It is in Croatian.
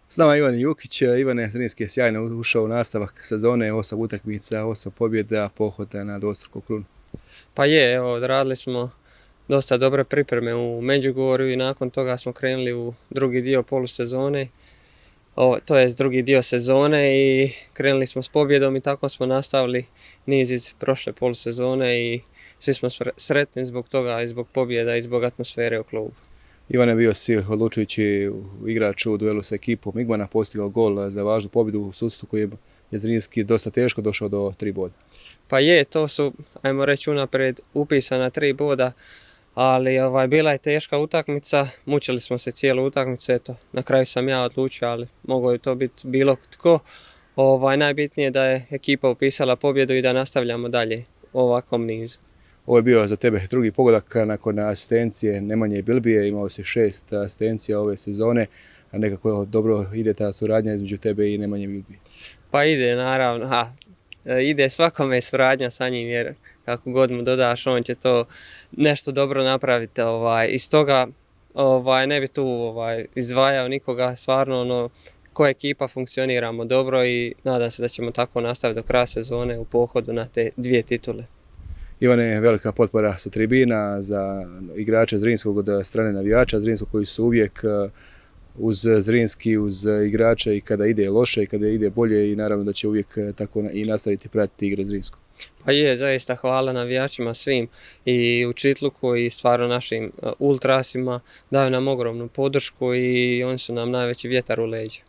S nama je Ivan Jukić. Ivane, Zrinski je sjajno ušao u nastavak sezone, 8 utakmica, 8 pobjeda, pohode na dvostruku krunu. Pa je, evo, odradili smo dosta dobre pripreme u Međugorju i nakon toga smo krenuli u drugi dio polusezone, to jest drugi dio sezone i krenuli smo s pobjedom i tako smo nastavili niz iz prošle polusezone i svi smo sretni zbog toga i zbog pobjeda i zbog atmosfere u klubu. Ivan je bio si odlučujući igrač u duelu sa ekipom Igmana, postigao gol za važnu pobjedu u sudstvu koji je Zrinski dosta teško došao do 3 boda. Pa je, to su, ajmo reći, unaprijed upisana 3 boda, ali bila je teška utakmica, mučili smo se cijelu utakmicu, eto, na kraju sam ja odlučio, ali mogao je to biti bilo tko. Najbitnije je da je ekipa upisala pobjedu i da nastavljamo dalje u ovakvom nizu. Ovo je bio za tebe drugi pogodak nakon asistencije Nemanje Bilbije, imao si 6 asistencija ove sezone, a nekako dobro ide ta suradnja između tebe i Nemanje Bilbije. Pa ide, naravno, ide svakome suradnja sa njim jer kako god mu dodaš on će to nešto dobro napraviti. Iz toga ne bi tu izdvajao nikoga, stvarno ko ekipa funkcioniramo dobro i nadam se da ćemo tako nastaviti do kraja sezone u pohodu na te 2 titule. Ivane, velika potpora sa tribina za igrače Zrinskog od strane navijača Zrinskog koji su uvijek uz Zrinski, uz igrače i kada ide loše i kada ide bolje i naravno da će uvijek tako i nastaviti pratiti igre Zrinskog. Pa je, zaista hvala navijačima svim i u Čitluku i stvarno našim ultrasima, daju nam ogromnu podršku i oni su nam najveći vjetar u leđa.